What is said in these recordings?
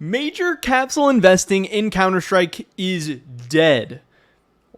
Major capsule investing in Counter-Strike is dead.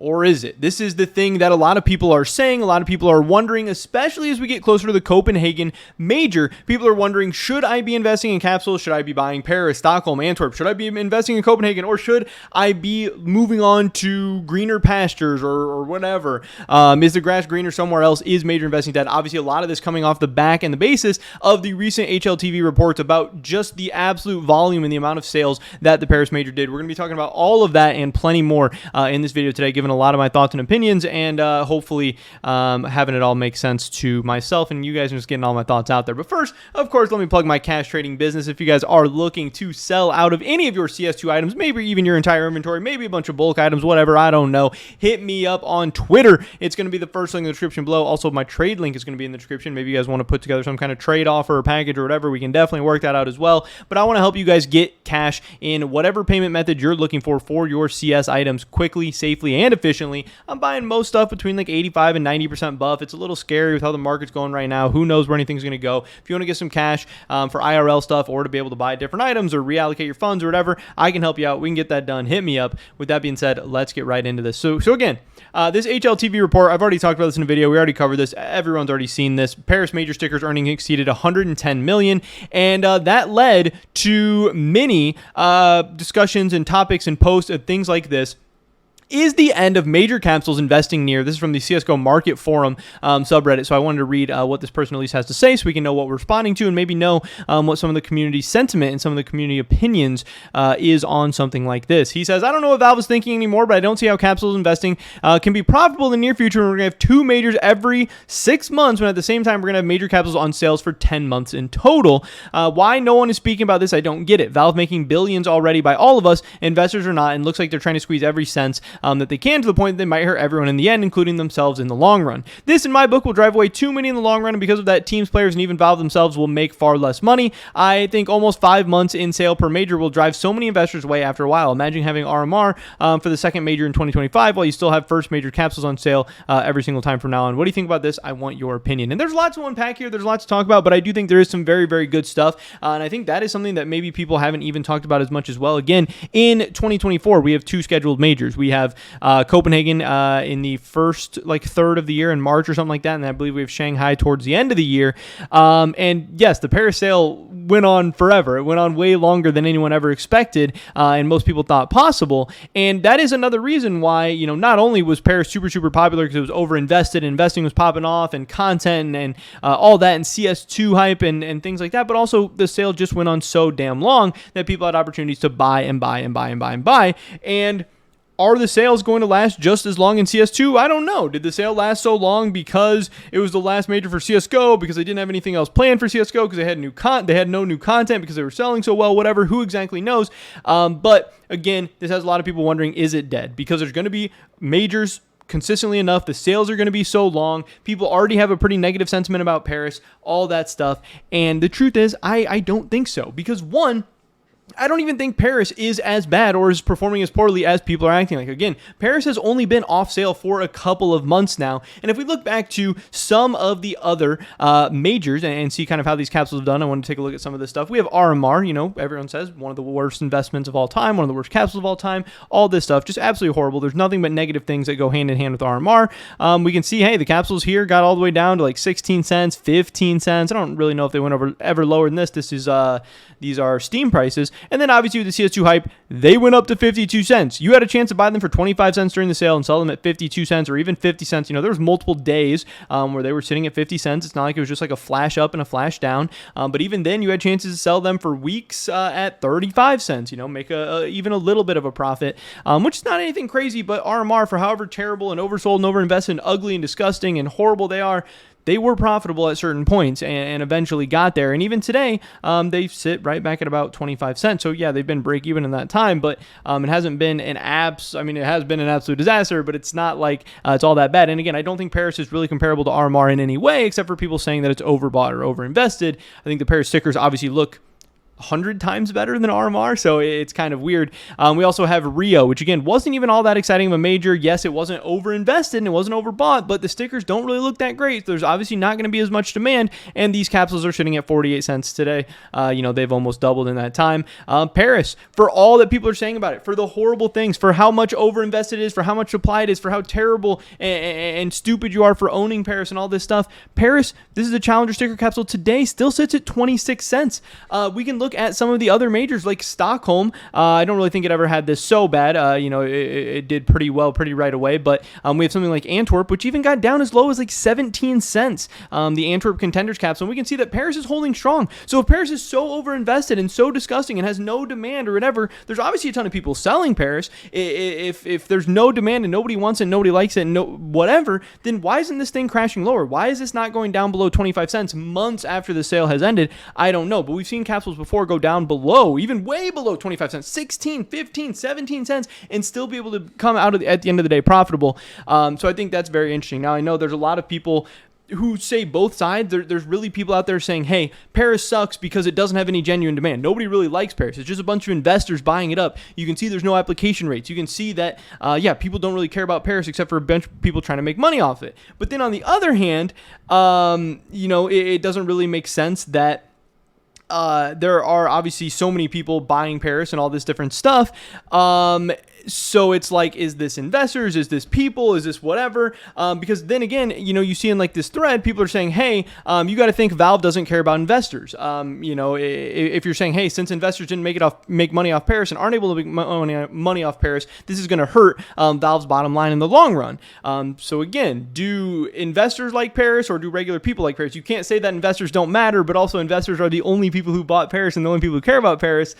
Or is it? This is the thing that a lot of people are saying, a lot of people are wondering, especially as we get closer to the Copenhagen Major. People are wondering, should I be investing in capsules? Should I be buying Paris, Stockholm, Antwerp? Should I be investing in Copenhagen? Or should I be moving on to greener pastures or whatever? Is the grass greener somewhere else? Is major investing dead? Obviously, a lot of this coming off the back and the basis of the recent HLTV reports about just the absolute volume and the amount of sales that the Paris Major did. We're going to be talking about all of that and plenty more in this video today, given a lot of my thoughts and opinions, and hopefully having it all make sense to myself and you guys, and just getting all my thoughts out there. But first, of course, let me plug my cash trading business. If you guys are looking to sell out of any of your CS2 items, maybe even your entire inventory, maybe a bunch of bulk items, whatever, I don't know, hit me up on Twitter. It's going to be the first link in the description below. Also, my trade link is going to be in the description. Maybe you guys want to put together some kind of trade offer or package or whatever. We can definitely work that out as well. But I want to help you guys get cash in whatever payment method you're looking for your CS items quickly, safely, and efficiently. I'm buying most stuff between like 85 and 90% buff. It's a little scary with how the market's going right now. Who knows where anything's going to go? If you want to get some cash for IRL stuff, or to be able to buy different items or reallocate your funds or whatever, I can help you out. We can get that done. Hit me up. With that being said, let's get right into this. So again, this HLTV report, I've already talked about this in a video. We already covered this. Everyone's already seen this. Paris Major stickers earnings exceeded 110 million, and that led to many discussions and topics and posts and things like this. Is the end of major capsules investing near? This is from the CSGO Market Forum subreddit, so I wanted to read what this person at least has to say so we can know what we're responding to and maybe know what some of the community sentiment and some of the community opinions is on something like this. He says, I don't know what Valve is thinking anymore, but I don't see how capsules investing can be profitable in the near future when we're going to have 2 majors every 6 months, when at the same time we're going to have major capsules on sales for 10 months in total. Why no one is speaking about this, I don't get it. Valve making billions already by all of us, investors are not, and looks like they're trying to squeeze every cent that they can, to the point that they might hurt everyone in the end, including themselves in the long run. This, in my book, will drive away too many in the long run, and because of that, teams, players, and even Valve themselves will make far less money. I think almost 5 months in sale per major will drive so many investors away after a while. Imagine having RMR for the second major in 2025 while you still have first major capsules on sale every single time from now on. What do you think about this? I want your opinion. And there's lots to unpack here. There's lots to talk about, but I do think there is some very, very good stuff, and I think that is something that maybe people haven't even talked about as much as well. Again, in 2024, we have 2 scheduled majors. We have Copenhagen in the first third of the year in March or something like that, and I believe we have Shanghai towards the end of the year. And yes, the Paris sale went on forever. It went on way longer than anyone ever expected, and most people thought possible. And that is another reason why, not only was Paris super, super popular because it was over-invested, investing was popping off, and content and all that, and CS2 hype and things like that, but also the sale just went on so damn long that people had opportunities to buy and buy and buy and buy and buy. And are the sales going to last just as long in CS2? I don't know. Did the sale last so long because it was the last major for CSGO, because they didn't have anything else planned for CSGO, because they had no new content, because they were selling so well, whatever, who exactly knows? But again, this has a lot of people wondering, is it dead? Because there's going to be majors consistently enough, the sales are going to be so long, people already have a pretty negative sentiment about Paris, all that stuff. And the truth is, I don't think so, because one, I don't even think Paris is as bad or is performing as poorly as people are acting like. Again, Paris has only been off sale for a couple of months now. And if we look back to some of the other majors and see kind of how these capsules have done, I want to take a look at some of this stuff. We have RMR, everyone says one of the worst investments of all time, one of the worst capsules of all time, all this stuff, just absolutely horrible. There's nothing but negative things that go hand in hand with RMR. We can see, hey, the capsules here got all the way down to like 16 cents, 15 cents. I don't really know if they went ever lower than this. This is, these are Steam prices. And then obviously with the CS2 hype, they went up to 52 cents. You had a chance to buy them for 25 cents during the sale and sell them at 52 cents or even 50 cents. There was multiple days where they were sitting at 50 cents. It's not like it was just like a flash up and a flash down. But even then, you had chances to sell them for weeks at 35 cents, make even a little bit of a profit, which is not anything crazy. But RMR, for however terrible and oversold and overinvested and ugly and disgusting and horrible they are, they were profitable at certain points and eventually got there. And even today, they sit right back at about 25 cents. So yeah, they've been break even in that time, but it hasn't been it has been an absolute disaster, but it's not like it's all that bad. And again, I don't think Paris is really comparable to RMR in any way, except for people saying that it's overbought or overinvested. I think the Paris stickers obviously look 100 times better than RMR, so it's kind of weird. We also have Rio, which again wasn't even all that exciting of a major. Yes, it wasn't overinvested and it wasn't overbought, but the stickers don't really look that great. There's obviously not going to be as much demand, and these capsules are sitting at 48 cents today. They've almost doubled in that time. Paris, for all that people are saying about it, for the horrible things, for how much overinvested it is, for how much supply it is, for how terrible and stupid you are for owning Paris and all this stuff. Paris, this is a Challenger sticker capsule today, still sits at 26 cents. We can look at some of the other majors like Stockholm. I don't really think it ever had this so bad. It did pretty well pretty right away, but we have something like Antwerp, which even got down as low as like 17 cents. The Antwerp Contenders capsule, and we can see that Paris is holding strong. So if Paris is so overinvested and so disgusting and has no demand or whatever, there's obviously a ton of people selling Paris. If there's no demand and nobody wants it and nobody likes it and whatever, then why isn't this thing crashing lower? Why is this not going down below 25 cents months after the sale has ended? I don't know, but we've seen capsules before go down below, even way below 25 cents, 16, 15, 17 cents, and still be able to come out at the end of the day profitable. So I think that's very interesting. Now, I know there's a lot of people who say both sides. There's really people out there saying, hey, Paris sucks because it doesn't have any genuine demand. Nobody really likes Paris. It's just a bunch of investors buying it up. You can see there's no application rates. You can see that, people don't really care about Paris except for a bunch of people trying to make money off it. But then on the other hand, it doesn't really make sense that there are obviously so many people buying Paris and all this different stuff. So it's like, is this investors? Is this people? Is this whatever? Because then again, you see in like this thread, people are saying, hey, you got to think Valve doesn't care about investors. If you're saying, hey, since investors didn't make money off Paris and aren't able to make money off Paris, this is going to hurt Valve's bottom line in the long run. So again, do investors like Paris or do regular people like Paris? You can't say that investors don't matter, but also investors are the only people who bought Paris and the only people who care about Paris.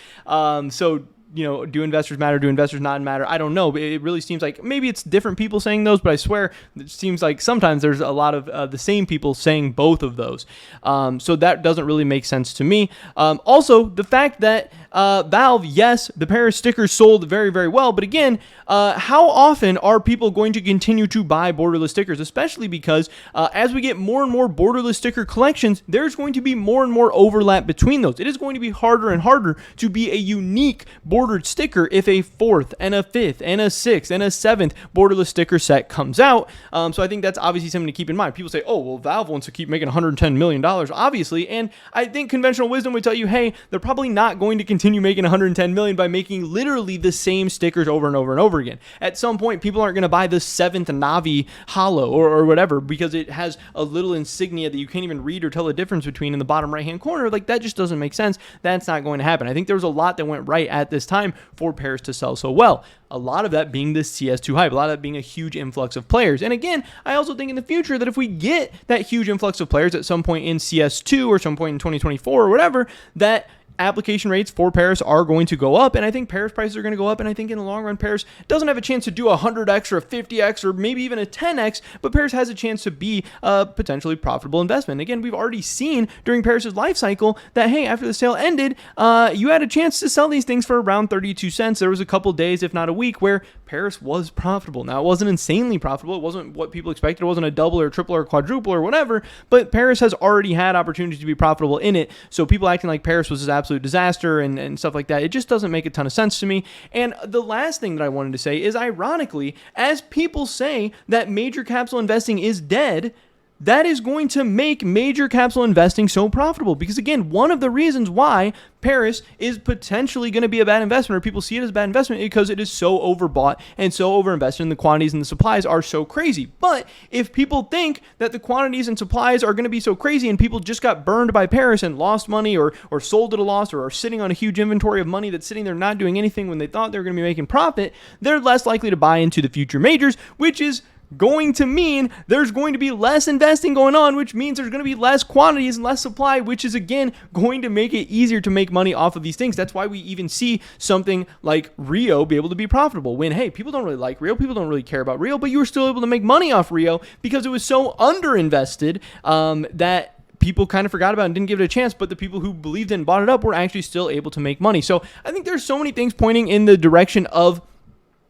Do investors matter? Do investors not matter? I don't know. But it really seems like maybe it's different people saying those, but I swear it seems like sometimes there's a lot of the same people saying both of those. So that doesn't really make sense to me. Also, the fact that Valve, yes, the Paris stickers sold very, very well, but again, how often are people going to continue to buy borderless stickers? Especially because as we get more and more borderless sticker collections, there's going to be more and more overlap between those. It is going to be harder and harder to be a unique bordered sticker if a 4th and a 5th and a 6th and a 7th borderless sticker set comes out. So I think that's obviously something to keep in mind. People say, oh, well, Valve wants to keep making $110 million, obviously. And I think conventional wisdom would tell you, hey, they're probably not going to continue making $110 million by making literally the same stickers over and over and over again. At some point, people aren't going to buy the 7th Navi Hollow or whatever because it has a little insignia that you can't even read or tell the difference between in the bottom right-hand corner. Like, that just doesn't make sense. That's not going to happen. I think there was a lot that went right at this time for Paris to sell so well. A lot of that being the CS2 hype, a lot of that being a huge influx of players. And again, I also think in the future that if we get that huge influx of players at some point in CS2 or some point in 2024 or whatever, that application rates for Paris are going to go up, and I think Paris prices are going to go up, and I think in the long run, Paris doesn't have a chance to do a 100x or a 50x or maybe even a 10x, but Paris has a chance to be a potentially profitable investment. And again, we've already seen during Paris's life cycle that, hey, after the sale ended, you had a chance to sell these things for around 32 cents. There was a couple days, if not a week, where Paris was profitable. Now, it wasn't insanely profitable. It wasn't what people expected. It wasn't a double or triple or quadruple or whatever, but Paris has already had opportunities to be profitable in it. So people acting like Paris was this absolute disaster and stuff like that, it just doesn't make a ton of sense to me. And the last thing that I wanted to say is, ironically, as people say that major capsule investing is dead, that is going to make major capsule investing so profitable. Because again, one of the reasons why Paris is potentially going to be a bad investment, or people see it as a bad investment, because it is so overbought and so overinvested, and the quantities and the supplies are so crazy. But if people think that the quantities and supplies are going to be so crazy and people just got burned by Paris and lost money or sold at a loss or are sitting on a huge inventory of money that's sitting there not doing anything when they thought they were going to be making profit, they're less likely to buy into the future majors, which is going to mean there's going to be less investing going on, which means there's going to be less quantities and less supply, which is again going to make it easier to make money off of these things. That's why we even see something like Rio be able to be profitable when, hey, people don't really like Rio, people don't really care about Rio, but you were still able to make money off Rio because it was so underinvested that people kind of forgot about it and didn't give it a chance, but the people who believed in and bought it up were actually still able to make money. So I think there's so many things pointing in the direction of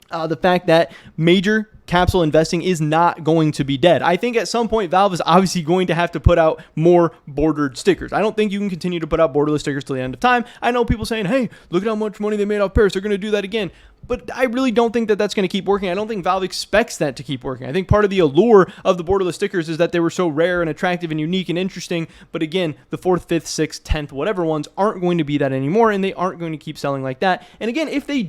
the fact that major capsule investing is not going to be dead. I think at some point Valve is obviously going to have to put out more bordered stickers. I don't think you can continue to put out borderless stickers till the end of time. I know people saying, hey, look at how much money they made off Paris. They're going to do that again. But I really don't think that that's going to keep working. I don't think Valve expects that to keep working. I think part of the allure of the borderless stickers is that they were so rare and attractive and unique and interesting. But again, the 4th, 5th, 6th, 10th, whatever ones aren't going to be that anymore, and they aren't going to keep selling like that. And again, if they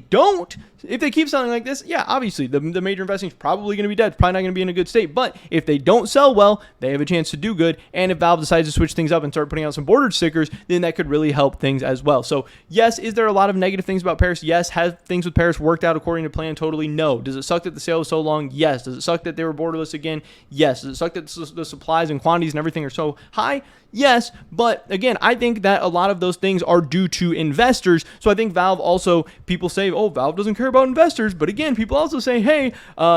keep selling like this, yeah, obviously the major investing is probably going to be dead. It's probably not going to be in a good state. But if they don't sell well, they have a chance to do good. And if Valve decides to switch things up and start putting out some bordered stickers, then that could really help things as well. So yes, is there a lot of negative things about Paris? Yes. Have things with Paris worked out according to plan? Totally no. Does it suck that the sale was so long? Yes. Does it suck that they were borderless again? Yes. Does it suck that the supplies and quantities and everything are so high? Yes, but again, I think that a lot of those things are due to investors. So I think Valve also, people say, oh, Valve doesn't care about investors. But again, people also say, hey,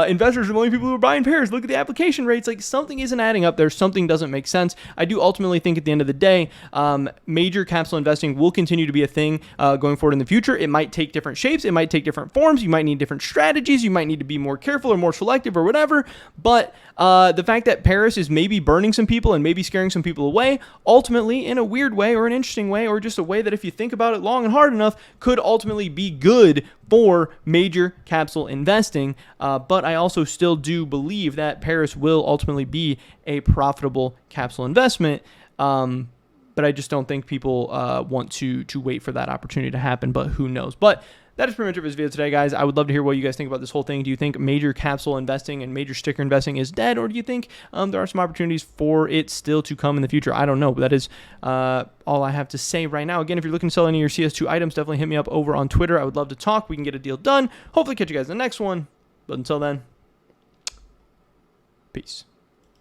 investors are the only people who are buying Pairs. Look at the application rates. Like something isn't adding up there. Something doesn't make sense. I do ultimately think at the end of the day, major capsule investing will continue to be a thing going forward in the future. It might take different shapes. It might take different forms. You might need different strategies. You might need to be more careful or more selective or whatever. But the fact that Paris is maybe burning some people and maybe scaring some people away, ultimately in a weird way or an interesting way or just a way that if you think about it long and hard enough could ultimately be good for major capsule investing. But I also still do believe that Paris will ultimately be a profitable capsule investment. But I just don't think people want to wait for that opportunity to happen, but who knows. But that is pretty much it for this video today, guys. I would love to hear what you guys think about this whole thing. Do you think major capsule investing and major sticker investing is dead, or do you think there are some opportunities for it still to come in the future? I don't know, but that is all I have to say right now. Again, if you're looking to sell any of your CS2 items, definitely hit me up over on Twitter. I would love to talk. We can get a deal done. Hopefully catch you guys in the next one. But until then, peace.